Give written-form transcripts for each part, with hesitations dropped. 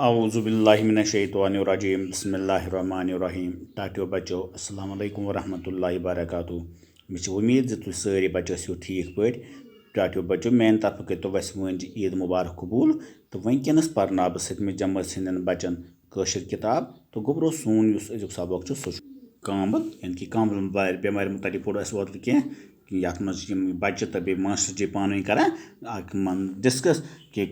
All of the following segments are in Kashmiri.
اعوذ باللہ من الشیطان الرجیم بسم اللہ الرحمن الرحیم ٹاٹیو بچو السلام علیکم ورحمۃ اللہ وبرکاتہ مےٚ وُمید زِ تُہۍ سٲری بچہٕ ٲسِو ٹھیٖک پٲٹھۍ ٹاٹیو بچو میانہِ طرفہٕ کٔرتو ویسہِ وٲنٛجہِ عیٖد مُبارک قبوٗل تہٕ وٕنکیٚنس پرناو بہٕ سٔتمہِ جمٲژ ہٕنٛدٮ۪ن بچن کٲشِر کِتاب تہٕ گوٚبرو سون یُس أزیُک سبق چھُ سُہ چھُ کانبل یعنی کہِ کانبل بٮ۪مارِ متعلق پوٚر اَسہِ اوترٕ کینٛہہ یَتھ منٛز چھِ یِم بچہٕ تہٕ بیٚیہِ ماسٹر جی پانہٕ ؤنۍ کران اکھ ڈِسکس کہِ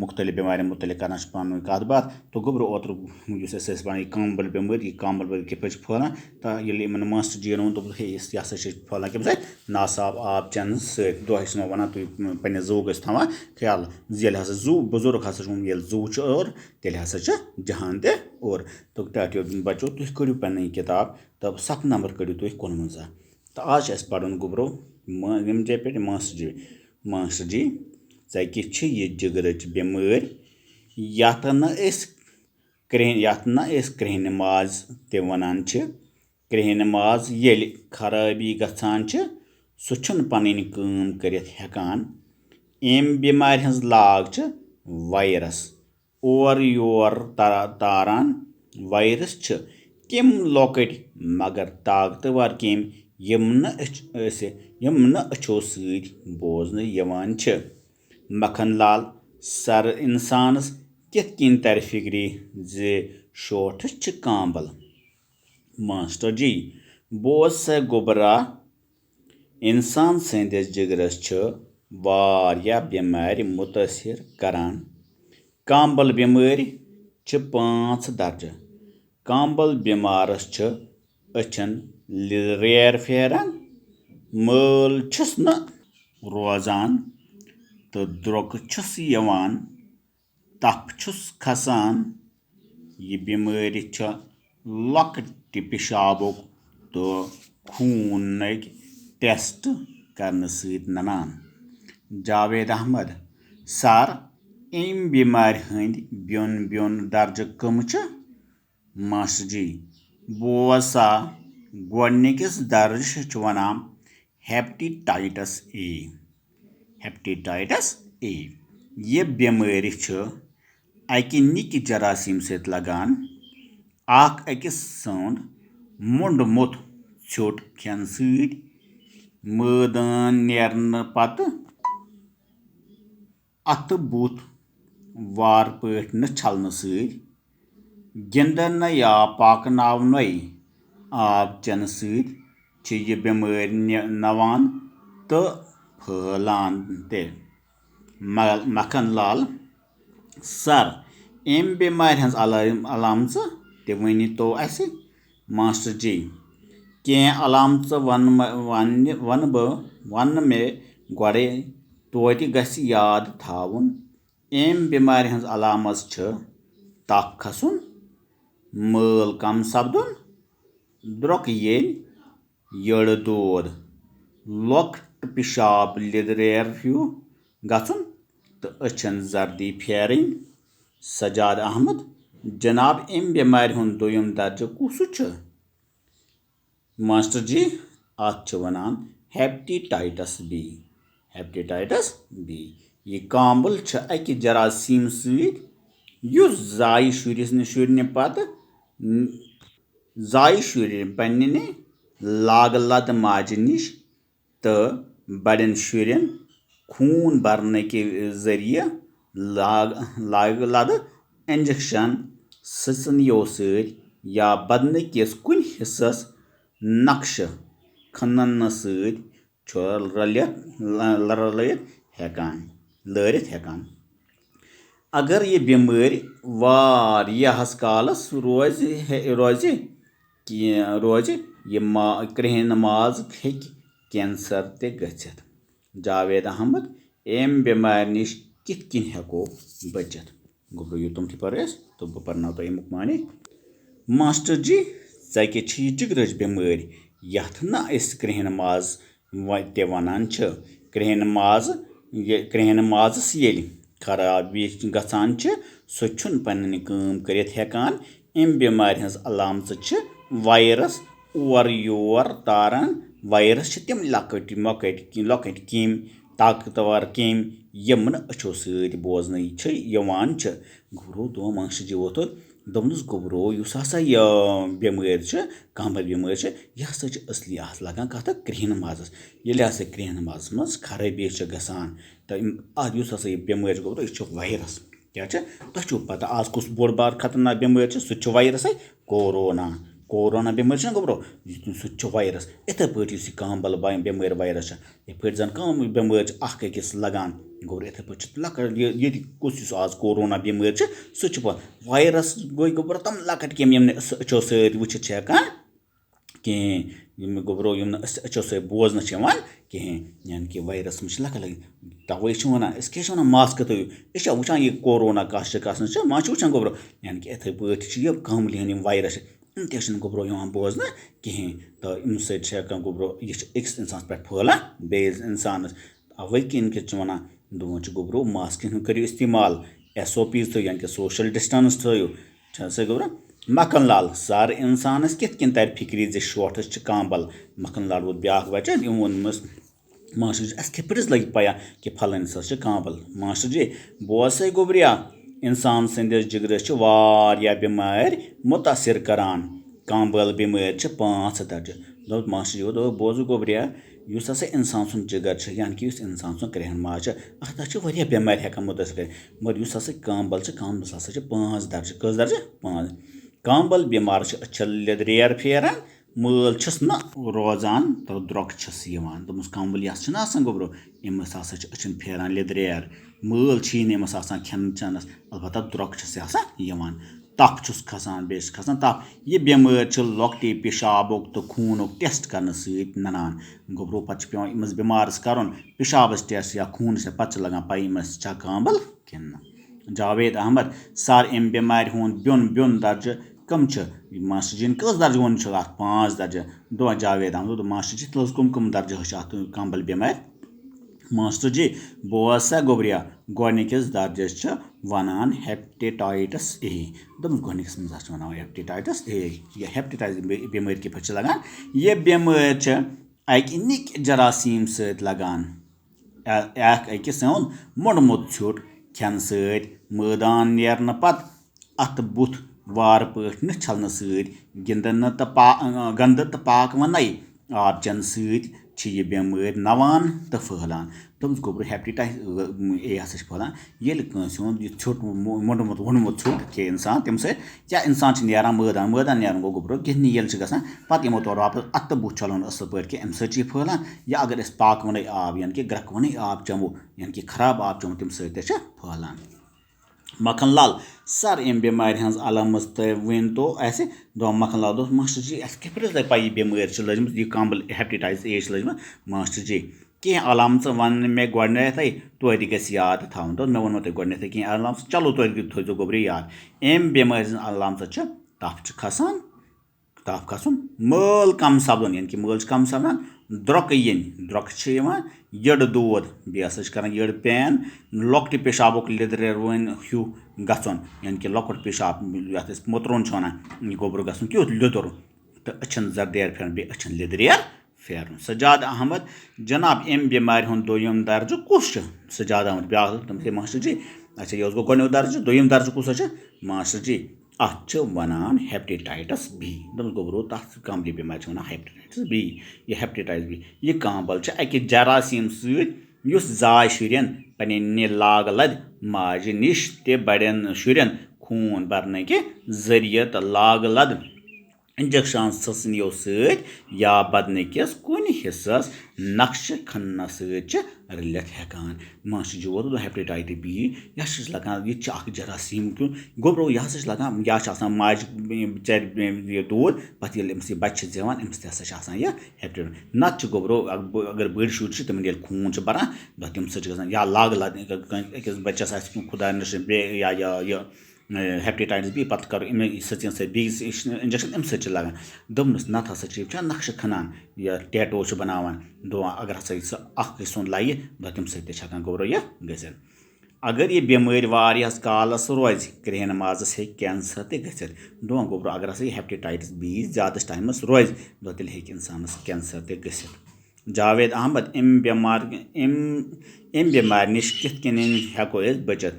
مختلف بٮ۪مارٮ۪ن متعلق کران چھِ پانہٕ ؤنۍ کتھ باتھ تہٕ گوٚبرو اوترٕ یُس اَسہِ ٲسۍ پانہٕ یہِ کانبل بٮ۪مٲرۍ یہِ کانبل بٮ۪مٲرۍ کِتھ پٲٹھۍ چھِ پھٔہلان تہٕ ییٚلہِ یِمن ماسٹر جی یَن ووٚن دوٚپُکھ ہے یہِ ہسا چھِ پھٔہلان کَمہِ سۭتۍ ناصاف آب چٮ۪نہٕ سۭتۍ دۄہے چھِ وَنان تُہۍ پنٕنہِ زُوُک ٲسۍ تھاوان خیال ییٚلہِ ہسا زُو بُزرگ ہسا چھُ ووٚنمُت ییٚلہِ زُو چھُ اور تیٚلہِ ہسا چھِ جہان تہِ اور تہٕ ٹاٹیو بچو تُہۍ کٔڑِو پنٕنۍ یہِ کِتاب تہٕ صفہٕ نمبر کٔڑِو تُہۍ 59 تہٕ آز چھِ اَسہِ پرُن گوٚبرو ییٚمہِ جایہِ پٮ۪ٹھ ماسٹر جی ژےٚ کِتھ چھِ یہِ جِگرٕچ بٮ۪مٲرۍ یَتھ نہٕ أسۍ کرٛہنہِ ماز تہِ وَنان چھِ کرٛہنہِ ماز ییٚلہِ خرٲبی گژھان چھِ سُہ چھُنہٕ پنٕنۍ کٲم کٔرِتھ ہٮ۪کان اَمہِ بٮ۪مارِ ہٕنٛز لاگ چھِ وایرس اورٕ یور تاران وایرس چھِ تِم لۄکٕٹۍ مگر طاقتور کیٚمۍ یِم نہٕ أچھو سۭتۍ بوزنہٕ یِوان چھِ مکھن لال سر اِنسانس کِتھ کٔنۍ ترِ فِکرِ زِ شوٹھس چھِ کانبل ماسٹر جی بوز سا گوٚبرا اِنسان سٕنٛدِس جِگرس چھِ واریاہ بٮ۪مارِ مُتٲثر کران کانبل بٮ۪مٲرۍ چھِ 5 درجہٕ کانبل بٮ۪مارس چھِ أچھن لیٚریر پھیران مٲل چھُس نہٕ روزان تہٕ درٛۄکہٕ چھُس یِوان تپھ چھُس کھسان یہِ بٮ۪مٲرۍ چھِ لۄکٹہِ پِشابُک تہٕ خوٗنٕکۍ ٹیسٹ کرنہٕ سۭتۍ ننان جاوید احمد سر اَمہِ بٮ۪مارِ ہٕنٛدۍ بیوٚن درجہٕ کٕم چھِ ماسٹر جی بوز سا گۄڈنِکِس درجس چھِ وَنان ہیپیٹایٹس اے یہِ بٮ۪مٲرۍ چھِ اَکہِ نِکہِ جراثیٖم سۭتۍ لگان اکھ أکِس سُنٛد موٚنڈمُت ژھیوٚٹ کھٮ۪نہٕ سۭتۍ مٲدان نیرنہٕ پتہٕ اَتھٕ بُتھ وارٕ پٲٹھۍ نہٕ چھلنہٕ سۭتۍ گِنٛدنہٕ یا پاکناونَے آب چٮ۪نہٕ سۭتۍ چھِ یہِ بٮ۪مٲرۍ نَوان تہٕ پھٔہلان تہِ مکھن لال سر اَمہِ بٮ۪مارِ ہٕنٛز علامژٕ تہِ ؤنۍتو اَسہِ ماسٹر جی کینٛہہ علامژٕ وَنہٕ مےٚ گۄڈَے توتہِ گژھِ یاد تھاوُن اَمہِ بٮ۪مارِ ہٕنٛز علامژ چھِ تپھ کھسُن مٲل کم سپدُن درٛۄکہٕ ییٚلہِ یٔڈ دود لۄکٕٹ پِشاب لیٚدریر ہیوٗ گژھُن تہٕ أچھن زردی پھیرٕنۍ سجاد احمد جناب اَمہِ بٮ۪مارِ ہُنٛد دوٚیُم درجہٕ کُس چھُ ماسٹر جی اَتھ چھِ وَنان ہیپیٹایٹس بی یہِ کانبل چھِ اَکہِ جراثیٖم سۭتۍ یُس زایہِ شُرنہِ پتہٕ پنٛنہِ لاگہٕ لد ماجہِ نِش تہٕ بڑٮ۪ن شُرٮ۪ن خوٗن برنٕکہِ ذٔریعہٕ لاگہٕ لدٕ انجکشن سٕژنِیو سۭتۍ یا بدنہٕ کِس کُنہِ حِصس نقشہٕ کھننہٕ سۭتۍ چھُ لٲرِتھ ہٮ۪کان اگر یہِ بٮ۪مٲرۍ واریاہس کالس روزِ یہِ کرٛہنہِ ماز ہیٚکہِ کینسر تہِ گٔژھِتھ جاوید احمد اَمہِ بٮ۪مارِ نِش کِتھ کٔنۍ ہٮ۪کو بٔچِتھ گوٚبرو یوٗتاہ پَر اَسہِ تہٕ بہٕ پرناو تۄہہِ اَمیُک معنی ماسٹر جی ژےٚ کیٛاہ چھِ یہِ جِگرٕچ بٮ۪مٲرۍ یَتھ نہٕ أسۍ کرٛہنہِ ماز تہِ وَنان چھِ کرٛہنہِ مازس ییٚلہِ خرابی گژھان چھِ سُہ چھُنہٕ پنٕنۍ کٲم کٔرِتھ ہٮ۪کان اَمہِ بٮ۪مارِ ہٕنٛز علامژٕ چھِ وایرس اورٕ یور تاران وایرس چھِ تِم لۄکٕٹۍ کیٚمۍ طاقتور کیٚمۍ یِم نہٕ أچھو سۭتۍ بوزنٕے چھِ یِوان چھِ گوٚبرو دوٚپُن ماشٹر جی ووت دوٚپنَس گوٚبرو یُس ہسا یہِ بٮ۪مٲرۍ چھِ کانٛبٕل بٮ۪مٲرۍ چھِ یہِ ہسا چھِ اَصلی اَتھ لگان کَتھ کرٛہنہٕ مازَس ییٚلہِ ہسا کرٛہنہٕ مازَس منٛز خرٲبی چھِ گژھان تہٕ اَتھ یُس ہسا یہِ بٮ۪مٲرۍ چھِ گوٚبرو یہِ چھُ وایرَس کیٛاہ چھِ تۄہہِ چھُو پَتہ آز کُس بوٚڑ بار خطرناک بٮ۪مٲرۍ چھِ سُہ تہِ چھُ وایرَسٕے کورونا بٮ۪مٲرۍ چھِنہ گوٚبرو سُہ تہِ چھُ وایرَس یِتھَے پٲٹھۍ یُس یہِ کانٛبٕل بٮ۪مٲرۍ وایرَس چھِ یِتھ پٲٹھۍ زَن کانٛہہ بٮ۪مٲرۍ چھِ اَکھ أکِس لگان گوٚبرو یِتھَے پٲٹھۍ چھِ لۄکٕٹ ییٚتہِ یُس آز کورونا بٮ۪مٲرۍ چھِ سُہ چھِ وایرَس گوٚو گوٚبرو تِم لۄکٕٹۍ کیٚمۍ یِم نہٕ أسۍ أچھو سۭتۍ وٕچھِتھ چھِ ہٮ۪کان کِہیٖنۍ یِم گوٚبرو یِم نہٕ أسۍ أچھو سۭتۍ بوزنہٕ چھِ یِوان کِہیٖنۍ یعنی کہِ وایرَس منٛز چھِ لۄکٕٹۍ لۄکٕٹۍ تَوَے چھِ وَنان أسۍ کیٛاہ چھِ وَنان ماسکہٕ تھٲیِو أسۍ چھا وٕچھان یہِ کورونا کَس چھِ کَس نہٕ چھِ ما چھِ وٕچھان گوٚبرو یعنی کہِ یِتھَے پٲٹھۍ چھِ یہِ کانٛبلہِ ہٕنٛدۍ یِم وایرَس چھِ یِم تہِ چھِنہٕ گوٚبرو یِوان بوزنہٕ کِہیٖنۍ تہٕ اَمہِ سۭتۍ چھِ ہٮ۪کان گوٚبرو یہِ چھِ أکِس اِنسانَس پٮ۪ٹھ پھٲلان بیٚیِس اِنسانَس اَوَے کِنۍ کہِ چھِ وَنان دَپان چھِ گوٚبرو ماسکہِ ہُنٛد کٔرِو اِستعمال SOPs تھٲیِو یعنی کہِ سوشَل ڈِسٹَنٕس تھٲیِو چھَ سا گوٚبرو مکھن لال سر اِنسانَس کِتھ کٔنۍ تَرِ فِکرِ زِ شوٹھَس چھِ کانٛبَل مکھن لال ووت بیٛاکھ بَچہ یِم ووٚنمَس ماشٹر جی اَسہِ کِتھ پٲٹھۍ حظ لَگہِ پَیہ کہِ پھلٲنِس ہَسا چھِ کانٛبَل ماشٹر جی بوز سا گوٚبریا اِنسان سٕنٛدِس جِگرَس چھِ واریاہ بٮ۪مارِ مُتاثر کَران کانٛبٕل بٮ۪مٲرۍ چھِ 5 درجہِ دوٚپ ماشٹر جی دوٚپ بوزُو گوٚبریا یُس ہسا اِنسان سُنٛد جِگر چھِ یعنی کہِ یُس اِنسان سُنٛد کرٛہن ماز چھِ اَتھ ہسا چھِ واریاہ بٮ۪مارِ ہٮ۪کان مُتٲثر کٔرِتھ مگر یُس ہسا کانٛبٕل چھِ کانٛبلَس ہسا چھِ 5 درجہِ کٔژ درجہِ 5 کانٛبٕل بٮ۪مارَس چھِ أچھَن لیٚدریر پھیران مٲل چھُس نہٕ روزان تہٕ درٛۄکہٕ چھِس یِوان دوٚپمَس کانٛبٕل یَس چھِنہ آسان گوٚبرو أمِس ہسا چھِ أچھَن پھیران لیٚدریر مٲل چھِی نہٕ أمِس آسان کھٮ۪ن چٮ۪نَس البتہ درٛۄکہٕ چھِس آسان یِوان تَپھ چھُس کھسان بیٚیہِ چھُس کھسان تَپھ یہِ بٮ۪مٲرۍ چھِ لۄکٹہِ پِشابُک تہٕ خوٗنُک ٹٮ۪سٹ کَرنہٕ سۭتۍ نَنان گوٚبرو پَتہٕ چھِ پٮ۪وان أمِس بٮ۪مارَس کَرُن پِشابَس ٹٮ۪سٹ یا خوٗنَس ٹٮ۪سٹ پَتہٕ چھِ لگان پَے أمِس چھا کانٛبٕل کِنہٕ نہ جاوید احمد سر اَمہِ بٮ۪مارِ ہُنٛد بیوٚن درجہِ کٕم چھِ ماشٹر جی کٔژ درجہِ ووٚن چھُ اَتھ 5 درجہِ دۄہ جاوید احمد دوٚپ ماشٹر جی تِلہٕ حظ کٕم درجہِ حظ چھِ اَتھ کانٛبٕل بٮ۪مارِ ماشٹر جی بوز سا گوٚبریا گۄڈنِکِس درجَس چھِ وَنان ہیپٹیٹایٹس A دوٚپمَس گۄڈنِکِس منٛز چھِ وَنان ہیپٹیٹایٹس A یہِ ہیپٹیٹایٹس بٮ۪مٲرۍ کِتھ پٲٹھۍ چھِ لگان یہِ بٮ۪مٲرۍ چھِ اَکہِ نِکۍ جراثیٖم سۭتۍ لگان اکھ أکِس سُنٛد موٚنڈمُت ژھیوٚٹ کھٮ۪نہٕ سۭتۍ مٲدان نیرنہٕ پتہٕ اَتھٕ بُتھ وارٕ پٲٹھۍ نہٕ چھَلنہٕ سۭتۍ گِنٛدنہٕ تہٕ گنٛدٕ تہٕ پاکوَنَے آب چٮ۪نہٕ سۭتۍ چھِ یہِ بٮ۪مٲرۍ نَوان تہٕ پھٔہلان دوٚپمَس گوٚبرو ہیپٹیٹایٹس A ہسا چھِ پھٔہلان ییٚلہِ کٲنٛسہِ ہُنٛد یہِ ژھیوٚٹ موٚنڈمُت ووٚنمُت ژھیوٚٹ کھے اِنسان تَمہِ سۭتۍ یا اِنسان چھِ نیران مٲدان نیران گوٚو گوٚبرو گِنٛدنہِ ییٚلہِ چھِ گژھان پَتہٕ یِمو تورٕ واپَس اَتھٕ تہٕ بُتھ چھَلون اَصٕل پٲٹھۍ کہِ اَمہِ سۭتۍ چھِ یہِ پھٔہلان یا اگر أسۍ پاکوَنَے آب یعنی کہِ گرٛٮ۪کوَنٕے آب چٮ۪مو یعنی کہِ خراب آب چٮ۪مو تَمہِ سۭتۍ تہِ چھِ پھٔہلان مکھن لال سر اَمہِ بٮ۪مارِ ہٕنٛز علامت تُہۍ ؤنۍتو اَسہِ دوٚپ مکھن لال دوٚپ ماشٹر جی اَسہِ کِتھ پٲٹھۍ حظ لَگہِ پَے یہِ بٮ۪مٲرۍ چھِ لٔجمٕژ یہِ کانٛبٕل ہیپٹیٹایٹس A چھِ لٔجمٕژ ماشٹر جی کینٛہہ علامژٕ وَنہٕ مےٚ گۄڈنٮ۪تھٕے توتہِ گژھِ یاد تھاوُن دوٚپ مےٚ ووٚنمو تۄہہِ گۄڈنٮ۪تھٕے کینٛہہ علامژٕ چلو توتہِ تھٲیزیو گوٚبرِ یاد اَمہِ بٮ۪مارِ ہٕنٛز علامژٕ چھِ تَپھ چھِ کھسان تَپھ کھسُن مٲل کَم سَپدُن یعنی کہِ مٲل چھِ کَم سَپدان درٛۄکہٕ یِنۍ درٛۄکہٕ چھِ یِوان یٔڈ دود بیٚیہِ ہسا چھِ کران یٔڈ پین لۄکٹہِ پِشابُک لیٚدرِوٕنۍ ہیوٗ گژھُن یعنی کہِ لۄکُٹ پِشاب یَتھ أسۍ مُترُن چھِ وَنان یہِ گوٚبرٕ گژھُن کیُتھ لیٚدُر تہٕ أچھَن زردیر پھیرُن بیٚیہِ أچھَن لیٚدریر پھیرُن سجاد احمد جناب اَمہِ بٮ۪مارِ ہُنٛد دوٚیِم درجہِ کُس چھُ سجاد احمد بیٛاکھ دوٚپمَس ہے ماشٹر جی اچھا یہِ حظ گوٚو گۄڈنیُک درجہِ دوٚیِم درجہِ کُس حظ چھُ ماشٹر جی اَتھ چھِ وَنان ہیپٹیٹایٹس B دوٚپمَس گوٚبرو تَتھ کانٛبلہِ بٮ۪مارِ چھِ وَنان ہیپٹیٹایٹس B یہِ ہیپٹیٹایٹس B یہِ کانٛبٕل چھِ اَکہِ جراثیٖم سۭتۍ یُس زاے شُرٮ۪ن پنٛنہِ لاگہٕ لَدِ ماجہِ نِش تہِ بَڑٮ۪ن شُرٮ۪ن خوٗن بَرنٕکہِ ذٔریعہٕ تہٕ لاگہٕ لَدٕ اِنجَکشَن سٕژنِیو سۭتۍ یا بدنہٕ کِس کُنہِ حِصَس نقشہٕ کھننہٕ سۭتۍ چھِ رٔلِتھ ہٮ۪کان ماشٹر جی ووت ہیپٹیٹایٹس B یہِ ہسا چھِ لگان یہِ تہِ چھِ اکھ جراثیٖم کیُن گوٚبرو یہِ ہسا چھِ لگان یا چھِ آسان ماجہِ بِچارِ یہِ دود پَتہٕ ییٚلہِ أمِس یہِ بَچہِ چھِ زٮ۪وان أمِس تہِ ہسا چھِ آسان یہِ ہیپٹیٹایٹس نَتہٕ چھِ گوٚبرو اگر بٔڑۍ شُرۍ چھِ تِمن ییٚلہِ خوٗن چھُ بَران تَمہِ سۭتۍ چھِ گژھان یا لاگہٕ لَدٕنۍ أکِس بَچَس آسہِ خۄدا نِش بیٚیہِ یا یہِ ہیپٹیٹایٹس B پَتہٕ کَرو اَمہِ سٕژنہِ سۭتۍ بیٚیِس اِنجَکشَن اَمہِ سۭتۍ چھِ لگان دوٚپنَس نَتہٕ ہسا چھِ وٕچھان نقشہٕ کھنان یا ٹیٹو چھِ بَناوان دپان اگر ہسا یہِ سُہ اکھ أکۍ سُنٛد لَگہِ تَمہِ سۭتۍ تہِ چھِ ہٮ۪کان گوٚبرو یہِ گٔژھِتھ اگر یہِ بٮ۪مٲرۍ واریاہَس کالَس روزِ کرٛہنہِ مازَس ہیٚکہِ کینسر تہِ گٔژھِتھ دوٚپُن گوٚبرو اگر ہسا یہِ ہیپٹیٹایٹس B زیادَس ٹایمَس روزِ تیٚلہِ ہیٚکہِ اِنسانَس کینسر تہِ گٔژھِتھ جاوید احمد امہِ بٮ۪مارِ نِش کِتھ کٔنۍ ہٮ۪کو أسۍ بٔچِتھ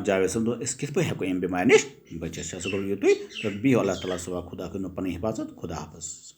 جاوید صٲب دوٚپ أسۍ کِتھ پٲٹھۍ ہٮ۪کو امہِ بٮ۪مارِ نِش بٔچِتھ سُہ گوٚو یُتُے تہٕ بِہِو اللہ تعالیٰ صٲب خۄدا کٔرِنو پَنٕنۍ حِفاظت خۄدا حافظ.